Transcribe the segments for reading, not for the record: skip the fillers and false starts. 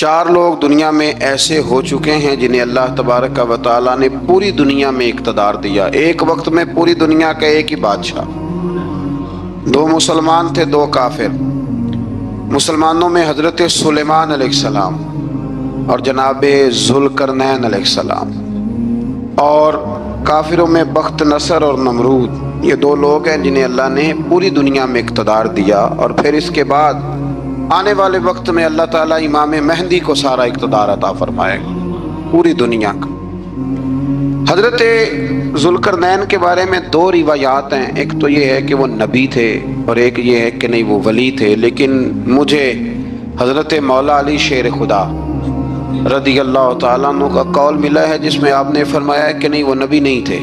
4 لوگ دنیا میں ایسے ہو چکے ہیں جنہیں اللہ تبارک و تعالیٰ نے پوری دنیا میں اقتدار دیا، ایک وقت میں پوری دنیا کا ایک ہی بادشاہ۔ 2 مسلمان تھے، 2 کافر۔ مسلمانوں میں حضرت سلیمان علیہ السلام اور جناب ذوالقرنین علیہ السلام، اور کافروں میں بخت نصر اور نمرود۔ یہ 2 لوگ ہیں جنہیں اللہ نے پوری دنیا میں اقتدار دیا، اور پھر اس کے بعد آنے والے وقت میں اللہ تعالیٰ امام مہدی کو سارا اقتدار عطا فرمائے گا پوری دنیا کا۔ حضرت ذوالقرنین کے بارے میں 2 روایات ہیں، ایک تو یہ ہے کہ وہ نبی تھے اور ایک یہ ہے کہ نہیں وہ ولی تھے، لیکن مجھے حضرت مولا علی شیر خدا رضی اللہ تعالیٰ عنہ کا قول ملا ہے جس میں آپ نے فرمایا ہے کہ نہیں وہ نبی نہیں تھے،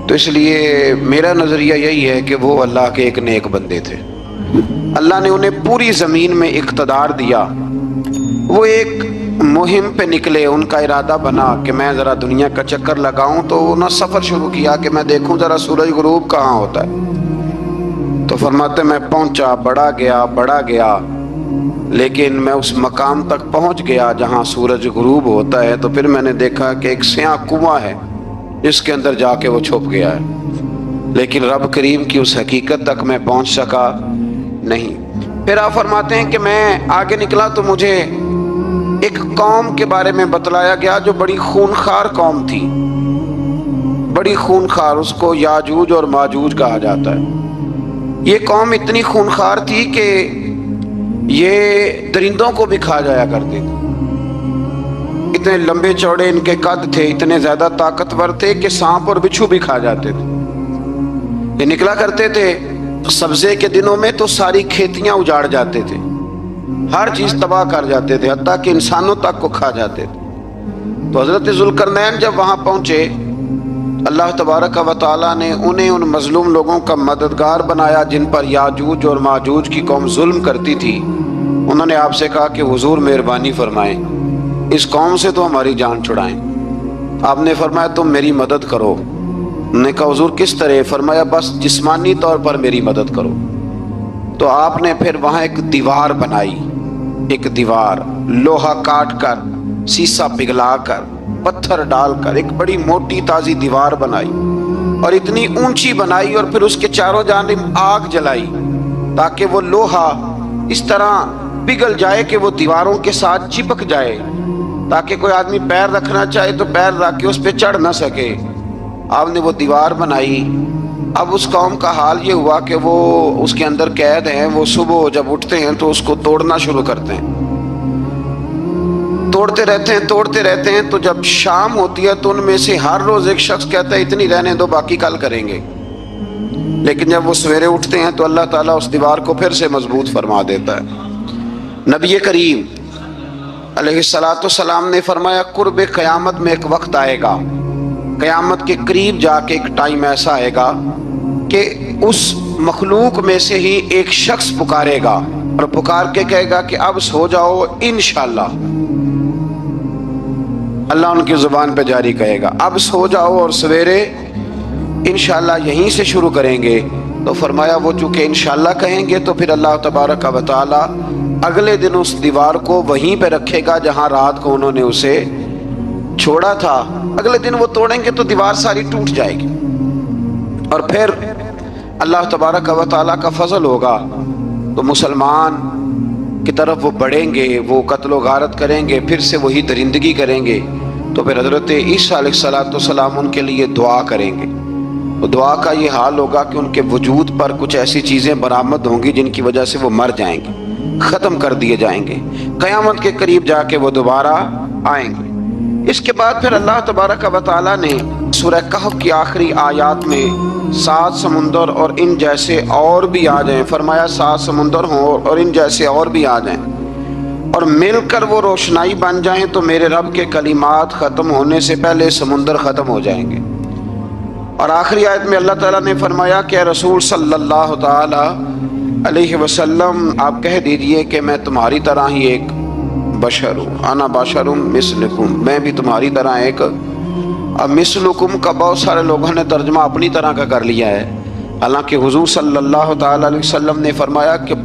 تو اس لیے میرا نظریہ یہی ہے کہ وہ اللہ کے ایک نیک بندے تھے۔ اللہ نے انہیں پوری زمین میں اقتدار دیا۔ وہ ایک مہم پہ نکلے، ان کا ارادہ بنا کہ میں ذرا دنیا کا چکر لگاؤں، تو انہوں نے سفر شروع کیا کہ میں دیکھوں ذرا سورج غروب کہاں ہوتا ہے۔ تو فرماتے میں پہنچا، بڑا گیا، لیکن میں اس مقام تک پہنچ گیا جہاں سورج غروب ہوتا ہے، تو پھر میں نے دیکھا کہ ایک سیاہ کنواں ہے جس کے اندر جا کے وہ چھپ گیا ہے، لیکن رب کریم کی اس حقیقت تک میں پہنچ سکا نہیں۔ پھر آپ فرماتے ہیں کہ میں آگے نکلا تو مجھے ایک قوم کے بارے میں بتلایا گیا جو بڑی خونخوار قوم تھی، بڑی خونخوار، اس کو یاجوج اور ماجوج کہا جاتا ہے۔ یہ قوم اتنی خونخوار تھی کہ یہ درندوں کو بھی کھا جایا کرتے تھے، اتنے لمبے چوڑے ان کے قد تھے، اتنے زیادہ طاقتور تھے کہ سانپ اور بچھو بھی کھا جاتے تھے۔ یہ نکلا کرتے تھے سبزے کے دنوں میں تو ساری کھیتیاں اجاڑ جاتے تھے، ہر چیز تباہ کر جاتے تھے، حتیٰ کہ انسانوں تک کو کھا جاتے تھے۔ تو حضرت ذوالقرنین جب وہاں پہنچے، اللہ تبارک و تعالیٰ نے انہیں ان مظلوم لوگوں کا مددگار بنایا جن پر یاجوج اور ماجوج کی قوم ظلم کرتی تھی۔ انہوں نے آپ سے کہا کہ حضور مہربانی فرمائیں، اس قوم سے تو ہماری جان چھڑائیں۔ آپ نے فرمایا تم میری مدد کرو۔ انہوں نے کہا حضور کس طرح؟ فرمایا بس جسمانی طور پر میری مدد کرو۔ تو آپ نے پھر وہاں ایک دیوار بنائی، ایک دیوار لوہا کاٹ کر، سیسا پگھلا کر، پتھر ڈال کر ایک بڑی موٹی تازی دیوار بنائی، اور اتنی اونچی بنائی، اور پھر اس کے چاروں جانب آگ جلائی تاکہ وہ لوہا اس طرح پگھل جائے کہ وہ دیواروں کے ساتھ چپک جائے، تاکہ کوئی آدمی پیر رکھنا چاہے تو پیر رکھ کے اس پہ چڑھ نہ سکے۔ آپ نے وہ دیوار بنائی۔ اب اس قوم کا حال یہ ہوا کہ وہ اس کے اندر قید ہیں، وہ صبح جب اٹھتے ہیں تو اس کو توڑنا شروع کرتے ہیں، توڑتے رہتے ہیں، تو جب شام ہوتی ہے تو ان میں سے ہر روز ایک شخص کہتا ہے اتنی رہنے دو، باقی کل کریں گے۔ لیکن جب وہ سویرے اٹھتے ہیں تو اللہ تعالیٰ اس دیوار کو پھر سے مضبوط فرما دیتا ہے۔ نبی کریم علیہ السلام نے فرمایا قرب قیامت میں ایک وقت آئے گا، قیامت کے قریب جا کے ایک ٹائم ایسا آئے گا کہ اس مخلوق میں سے ہی ایک شخص پکارے گا اور پکار کے کہے گا کہ اب سو جاؤ انشاءاللہ۔ اللہ ان کی زبان پہ جاری کہے گا اب سو جاؤ اور سویرے انشاءاللہ یہیں سے شروع کریں گے۔ تو فرمایا وہ چونکہ انشاءاللہ کہیں گے تو پھر اللہ تبارک و تعالی اگلے دن اس دیوار کو وہیں پہ رکھے گا جہاں رات کو انہوں نے اسے چھوڑا تھا۔ اگلے دن وہ توڑیں گے تو دیوار ساری ٹوٹ جائے گی، اور پھر اللہ تبارک و تعالیٰ کا فضل ہوگا تو مسلمان کی طرف وہ بڑھیں گے، وہ قتل و غارت کریں گے، پھر سے وہی درندگی کریں گے۔ تو پھر حضرت عیسیٰ علیہ السلام ان کے لیے دعا کریں گے، تو دعا کا یہ حال ہوگا کہ ان کے وجود پر کچھ ایسی چیزیں برآمد ہوں گی جن کی وجہ سے وہ مر جائیں گے، ختم کر دیے جائیں گے، قیامت کے قریب جا کے وہ دوبارہ آئیں گے۔ اس کے بعد پھر اللہ تبارک و تعالیٰ نے سورہ کہف کی آخری آیات میں 7 سمندر اور ان جیسے اور بھی آ جائیں، فرمایا 7 سمندر ہوں اور ان جیسے اور بھی آ جائیں اور مل کر وہ روشنائی بن جائیں تو میرے رب کے کلمات ختم ہونے سے پہلے سمندر ختم ہو جائیں گے۔ اور آخری آیت میں اللہ تعالیٰ نے فرمایا کہ اے رسول صلی اللہ تعالی علیہ وسلم آپ کہہ دیجئے کہ میں تمہاری طرح ہی ایک بشر ہوں، انا بشر مثلکم، میں بھی تمہاری طرح ایک۔ اب مثلکم کا بہت سارے لوگوں نے ترجمہ اپنی طرح کا کر لیا ہے، حالانکہ حضور صلی اللہ تعالی علیہ وسلم نے فرمایا کہ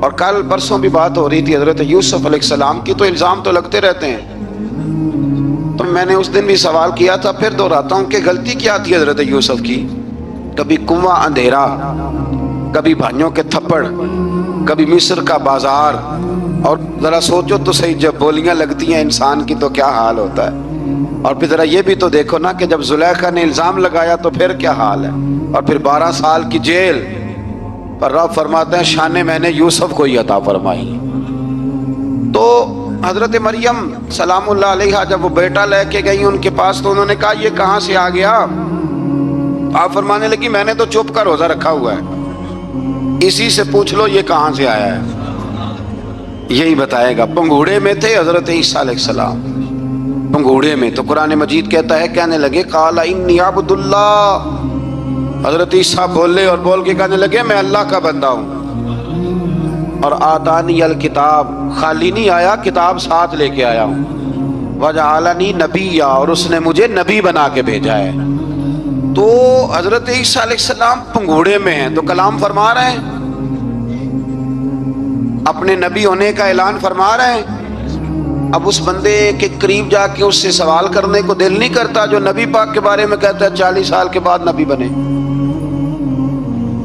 اور کل پرسوں بھی بات ہو رہی تھی حضرت یوسف علیہ السلام کی، تو الزام تو لگتے رہتے ہیں، تو میں نے اس دن بھی سوال کیا تھا، پھر دہراتا ہوں کہ غلطی کیا تھی حضرت یوسف کی؟ کبھی کنواں اندھیرا، کبھی بھائیوں کے تھپڑ، کبھی مصر کا بازار، اور ذرا سوچو تو صحیح، جب بولیاں لگتی ہیں انسان کی تو کیا حال ہوتا ہے۔ اور پھر ذرا یہ بھی تو دیکھو نا کہ جب زلیخا نے الزام لگایا تو پھر کیا حال ہے، اور پھر 12 سال کی جیل، پر رب فرماتے ہیں شان میں نے یوسف کو ہی عطا فرمائی۔ تو حضرت مریم سلام اللہ علیہا جب وہ بیٹا لے کے گئی ان کے پاس، تو انہوں نے کہا یہ کہاں سے آ گیا؟ آپ فرمانے لگی میں نے تو چپ کر روزہ رکھا ہوا ہے، اسی سے پوچھ لو یہ کہاں سے آیا ہے، یہی بتائے گا۔ پنگوڑے میں تھے حضرت عیسیٰ علیہ السلام، پنگوڑے میں، تو قرآن مجید کہتا ہے کہنے لگے قال انی عبد اللہ، حضرت عیسیٰ بولے اور بول کے کہنے لگے میں اللہ کا بندہ ہوں، اور آتانی الکتاب، خالی نہیں آیا، کتاب ساتھ لے کے آیا ہوں، وجعلنی نبیا، اور اس نے مجھے نبی بنا کے بھیجا ہے۔ تو حضرت عیسیٰ علیہ السلام پنگوڑے میں ہیں تو کلام فرما رہے ہیں، اپنے نبی ہونے کا اعلان فرما رہے ہیں۔ اب اس بندے کے قریب جا کے اس سے سوال کرنے کو دل نہیں کرتا جو نبی پاک کے بارے میں کہتا ہے 40 سال کے بعد نبی بنے۔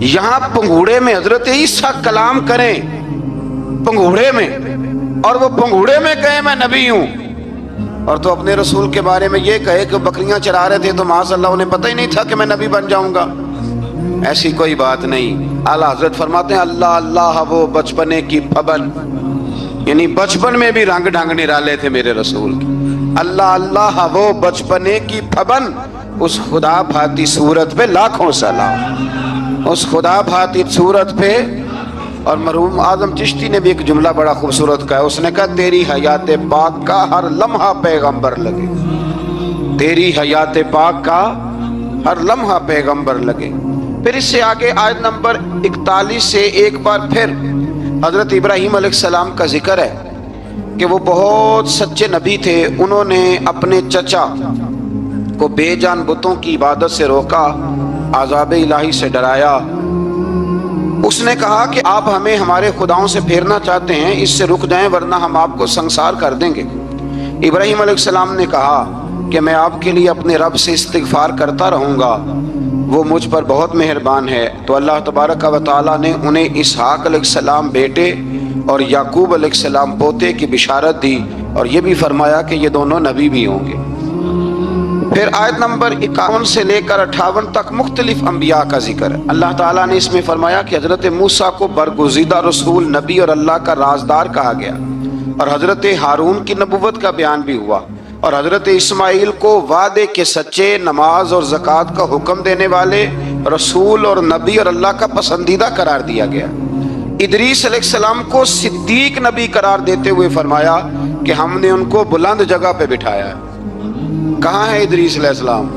یہاں پنگوڑے میں حضرت عیسیٰ کلام کریں، پنگوڑے میں، اور وہ پنگوڑے میں کہے میں نبی ہوں، اور تو اپنے رسول کے بارے میں یہ کہے کہ بکریاں چرا رہے تھے تو معاذ اللہ انہیں پتہ ہی نہیں تھا کہ میں نبی بن جاؤں گا۔ ایسی کوئی بات نہیں۔ اعلیٰ حضرت فرماتے ہیں اللہ اللہ وہ بچپنے کی پھبن، یعنی بچپن میں بھی رنگ ڈھنگ نرالے تھے میرے رسول کی۔ اللہ اللہ وہ بچپنے کی پھبن، اس خدا بھاتی صورت پہ لاکھوں سلام، اس خدا بھاتی صورت پہ۔ اور مرحوم اعظم چشتی نے بھی ایک جملہ بڑا خوبصورت کہا، اس نے کہا تیری حیات پاک کا ہر لمحہ پیغمبر لگے، تیری حیات پاک کا ہر لمحہ پیغمبر لگے۔ پھر اس سے آگے آیت نمبر 41 سے ایک بار پھر حضرت ابراہیم علیہ السلام کا ذکر ہے کہ وہ بہت سچے نبی تھے، انہوں نے اپنے چچا کو بے جان بتوں کی عبادت سے روکا، عذاب الہی سے ڈرایا۔ اس نے کہا کہ آپ ہمیں ہمارے خداؤں سے پھیرنا چاہتے ہیں، اس سے رک جائیں ورنہ ہم آپ کو سنسار کر دیں گے۔ ابراہیم علیہ السلام نے کہا کہ میں آپ کے لیے اپنے رب سے استغفار کرتا رہوں گا، وہ مجھ پر بہت مہربان ہے۔ تو اللہ تبارک و تعالیٰ نے انہیں اسحاق علیہ السلام بیٹے اور یعقوب علیہ السلام پوتے کی بشارت دی، اور یہ بھی فرمایا کہ یہ دونوں نبی بھی ہوں گے۔ پھر آیت نمبر 51 سے لے کر 58 تک مختلف انبیاء کا ذکر ہے۔ اللہ تعالیٰ نے اس میں فرمایا کہ حضرت موسیٰ کو برگزیدہ رسول، نبی اور اللہ کا رازدار کہا گیا، اور حضرت ہارون کی نبوت کا بیان بھی ہوا، اور حضرت اسماعیل کو وعدے کے سچے، نماز اور زکوٰۃ کا حکم دینے والے رسول اور نبی اور اللہ کا پسندیدہ قرار دیا گیا۔ ادریس علیہ السلام کو صدیق نبی قرار دیتے ہوئے فرمایا کہ ہم نے ان کو بلند جگہ پہ بٹھایا ہے۔ کہاں ہے ادریس علیہ السلام؟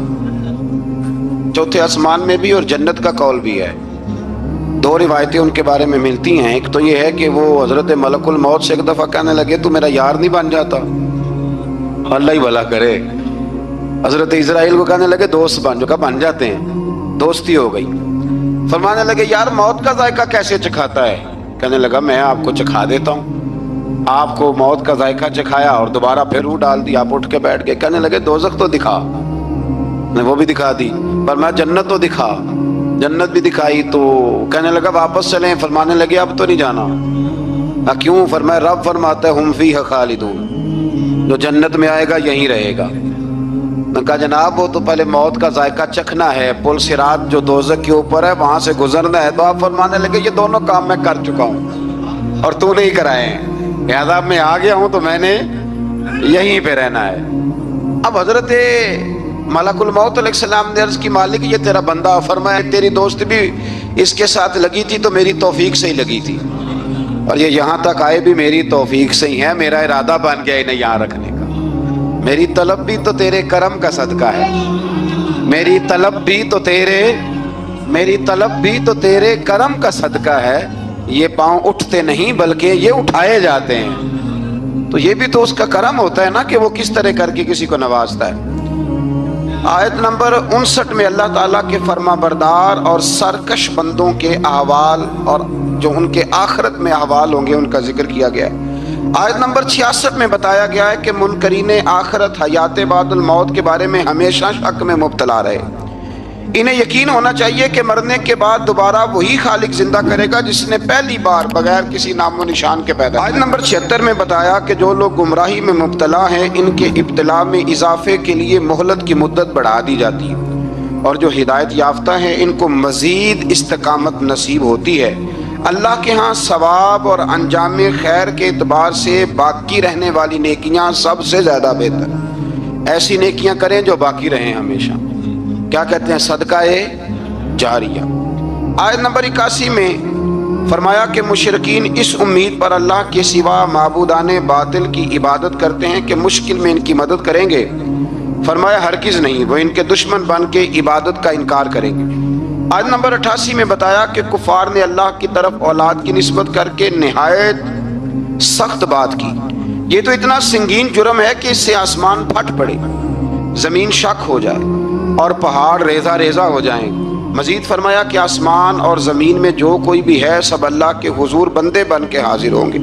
چوتھے آسمان میں بھی، اور جنت کا قول بھی ہے۔ دو روایتیں ان کے بارے میں ملتی ہیں، ایک تو یہ ہے کہ وہ حضرت ملک الموت سے ایک دفعہ کہنے لگے تو میرا یار نہیں بن جاتا، اللہ ہی بھلا کرے۔ حضرت اسرائیل کو کہنے لگے دوست بن، جو کہا بن جاتے ہیں، دوستی ہو گئی۔ فرمانے لگے یار موت کا ذائقہ کیسے چکھاتا ہے؟ کہنے لگا میں آپ کو چکھا دیتا ہوں۔ آپ کو موت کا ذائقہ چکھایا اور دوبارہ پھر روح ڈال دی، آپ اٹھ کے بیٹھ گئے۔ کہنے لگے دوزخ تو دکھا، نے وہ بھی دکھا دی، پر میں جنت تو دکھا، جنت بھی دکھائی۔ تو کہنے لگا واپس چلیں، فرمانے لگے اب تو نہیں جانا۔ کیوں؟ فرمایا رب فرماتا ہے ہم فیہ خالدون، جو جنت میں آئے گا یہیں رہے گا۔ میں کہا جناب وہ تو پہلے موت کا ذائقہ چکھنا ہے، پل صراط جو دوزخ کے اوپر ہے وہاں سے گزرنا ہے۔ تو آپ فرمانے لگے یہ دونوں کام میں کر چکا ہوں اور تو نہیں کرائے ہیں، لہذا میں آ گیا ہوں تو میں نے یہیں پہ رہنا ہے۔ اب حضرت ملک الموت علیہ السلام نے عرض کی مالک یہ تیرا بندہ، فرمایا تیری دوست بھی اس کے ساتھ لگی تھی تو میری توفیق سے ہی لگی تھی، اور یہ یہاں تک آئے بھی میری توفیق سے ہی ہے، میرا ارادہ بن گیا انہیں یہاں رکھنے کا۔ میری طلب بھی تو تیرے کرم کا صدقہ ہے، میری طلب بھی تو تیرے کرم کا صدقہ ہے۔ یہ پاؤں اٹھتے نہیں بلکہ یہ اٹھائے جاتے ہیں، تو یہ بھی تو اس کا کرم ہوتا ہے نا کہ وہ کس طرح کر کے کسی کو نوازتا ہے۔ آیت نمبر 59 میں اللہ تعالیٰ کے فرما بردار اور سرکش بندوں کے احوال اور جو ان کے آخرت میں احوال ہوں گے ان کا ذکر کیا گیا ہے۔ آیت نمبر 66 میں بتایا گیا ہے کہ منکرین آخرت حیات بعد الموت کے بارے میں ہمیشہ شک میں مبتلا رہے۔ انہیں یقین ہونا چاہیے کہ مرنے کے بعد دوبارہ وہی خالق زندہ کرے گا جس نے پہلی بار بغیر کسی نام و نشان کے پیدا کیا۔ آیت نمبر 76 میں بتایا کہ جو لوگ گمراہی میں مبتلا ہیں ان کے ابتلا میں اضافے کے لیے مہلت کی مدت بڑھا دی جاتی ہے، اور جو ہدایت یافتہ ہیں ان کو مزید استقامت نصیب ہوتی ہے۔ اللہ کے ہاں ثواب اور انجام خیر کے اعتبار سے باقی رہنے والی نیکیاں سب سے زیادہ بہتر۔ ایسی نیکیاں کریں جو باقی رہیں ہمیشہ، کیا کہتے ہیں، صدقہ جاریہ۔ آیت نمبر 81 میں فرمایا کہ مشرکین اس امید پر اللہ کے سوا معبودان باطل کی عبادت کرتے ہیں کہ مشکل میں ان کی مدد کریں گے۔ فرمایا ہرگز نہیں، وہ ان کے دشمن بن کے عبادت کا انکار کریں گے۔ آیت نمبر 88 میں بتایا کہ کفار نے اللہ کی طرف اولاد کی نسبت کر کے نہایت سخت بات کی۔ یہ تو اتنا سنگین جرم ہے کہ اس سے آسمان پھٹ پڑے، زمین شک ہو جائے اور پہاڑ ریزہ ریزہ ہو جائیں۔ مزید فرمایا کہ آسمان اور زمین میں جو کوئی بھی ہے سب اللہ کے حضور بندے بن کے حاضر ہوں گے۔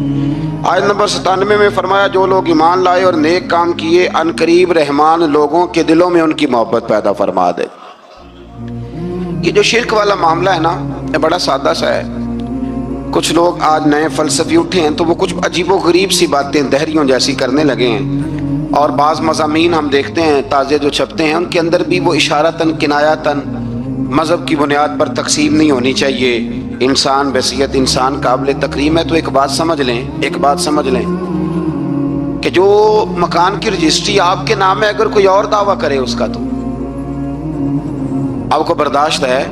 آیت نمبر 97 میں فرمایا جو لوگ ایمان لائے اور نیک کام کیے ان قریب رحمان لوگوں کے دلوں میں ان کی محبت پیدا فرما دے۔ یہ جو شرک والا معاملہ ہے نا، یہ بڑا سادہ سا ہے۔ کچھ لوگ آج نئے فلسفی اٹھے ہیں تو وہ کچھ عجیب و غریب سی باتیں دہریوں جیسی کرنے لگے ہیں، اور بعض مضامین ہم دیکھتے ہیں تازے جو چھپتے ہیں ان کے اندر بھی وہ اشارتاً کنایاتاً مذہب کی بنیاد پر تقسیم نہیں ہونی چاہیے، انسان بحیثیت انسان قابل تکریم ہے۔ تو ایک بات سمجھ لیں کہ جو مکان کی رجسٹری آپ کے نام ہے اگر کوئی اور دعویٰ کرے اس کا تو آپ کو برداشت ہے؟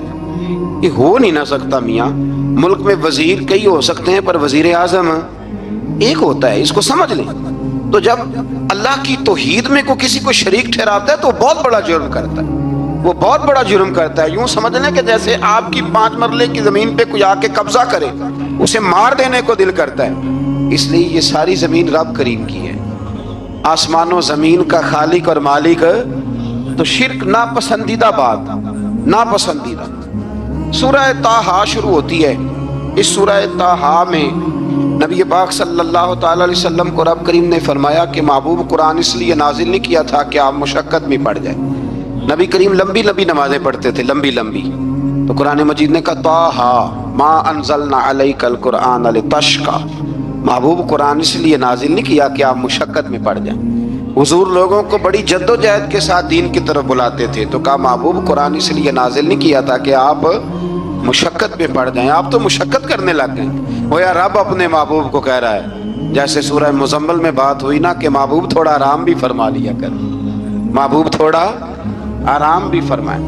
یہ ہو نہیں نہ سکتا میاں۔ ملک میں وزیر کئی ہو سکتے ہیں پر وزیر اعظم ایک ہوتا ہے، اس کو سمجھ لیں۔ تو جب اللہ کی توحید میں کوئی کسی کو شریک ٹھہراتا ہے تو وہ بہت بڑا جرم کرتا ہے، یوں سمجھ لیں کہ جیسے آپ کی 5 مرلے کی زمین پہ کوئی آ کے قبضہ کرے، اسے مار دینے کو دل کرتا ہے۔ اس لیے یہ ساری زمین رب کریم کی ہے، آسمان و زمین کا خالق اور مالک۔ تو شرک ناپسندیدہ بات، ناپسندیدہ۔ سورہ طٰہٰ شروع ہوتی ہے۔ اس سورہ طٰہٰ میں نبی پاک صلی اللہ تعالی علیہ وسلم کو رب کریم نے فرمایا کہ محبوب قرآن اس لیے نازل نہیں کیا تھا کہ آپ مشقت میں پڑ جائیں۔ نبی کریم لمبی لمبی نمازیں پڑھتے تھے، لمبی لمبی۔ تو قرآن مجید نے کہا طٰہٰ ما انزلنا علیک القرآن لتشقیٰ، محبوب قرآن اس لیے نازل نہیں کیا کہ آپ مشقت میں پڑ جائیں۔ حضور لوگوں کو بڑی جد و جہد کے ساتھ دین کی طرف بلاتے تھے، تو کہا محبوب قرآن اس لیے نازل نہیں کیا تھا کہ آپ مشقت میں پڑ جائیں۔ آپ تو مشقت کرنے لگ گئے۔ وہ یا رب اپنے محبوب کو کہہ رہا ہے، جیسے سورہ مزمل میں بات ہوئی نا کہ محبوب تھوڑا آرام بھی فرما لیا کر، محبوب تھوڑا آرام بھی فرمائے۔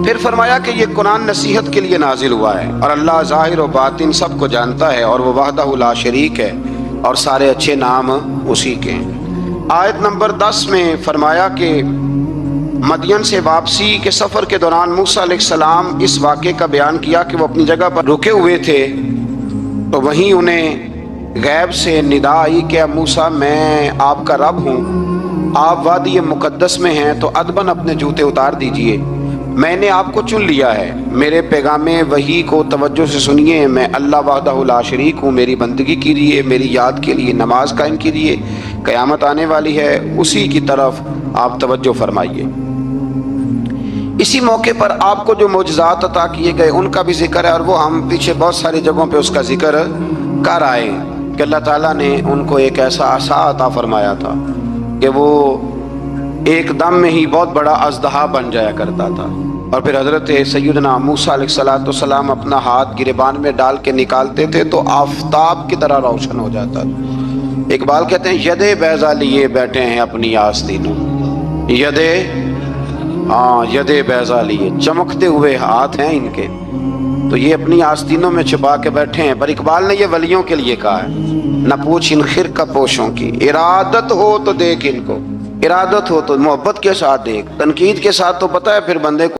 پھر فرمایا کہ یہ قرآن نصیحت کے لیے نازل ہوا ہے، اور اللہ ظاہر و باطن سب کو جانتا ہے، اور وہ وحدہ لا شریک ہے، اور سارے اچھے نام اسی کے ہیں۔ آیت نمبر 10 میں فرمایا کہ مدین سے واپسی کے سفر کے دوران موسیٰ علیہ السلام اس واقعے کا بیان کیا کہ وہ اپنی جگہ پر رکے ہوئے تھے، تو وہیں انہیں غیب سے ندا آئی کہ موسیٰ میں آپ کا رب ہوں، آپ وادی مقدس میں ہیں تو ادباً اپنے جوتے اتار دیجئے، میں نے آپ کو چن لیا ہے، میرے پیغام وحی کو توجہ سے سنیے، میں اللہ وحدہ لا شریک ہوں، میری بندگی کیجیے، میری یاد کے لیے نماز قائم کیجیے، قیامت آنے والی ہے، اسی کی طرف آپ توجہ فرمائیے۔ اسی موقع پر آپ کو جو معجزات عطا کیے گئے ان کا بھی ذکر ہے، اور وہ ہم پیچھے بہت ساری جگہوں پہ اس کا ذکر کر آئے کہ اللہ تعالیٰ نے ان کو ایک ایسا عصا عطا فرمایا تھا کہ وہ ایک دم میں ہی بہت بڑا اژدہا بن جایا کرتا تھا، اور پھر حضرت سیدنا موسیٰ علیہ السلام اپنا ہاتھ گریبان میں ڈال کے نکالتے تھے تو آفتاب کی طرح روشن ہو جاتا تھا۔ اقبال کہتے ہیں یدے بیضا لیے بیٹھے ہیں اپنی آستینوں، یدے بیضا لیے، چمکتے ہوئے ہاتھ ہیں ان کے، تو یہ اپنی آستینوں میں چھپا کے بیٹھے ہیں۔ پر اقبال نے یہ ولیوں کے لیے کہا ہے، نہ پوچھ ان خرقہ پوشوں کی، ارادت ہو تو دیکھ ان کو، ارادت ہو تو محبت کے ساتھ دیکھ، تنقید کے ساتھ تو پتہ ہے پھر بندے کو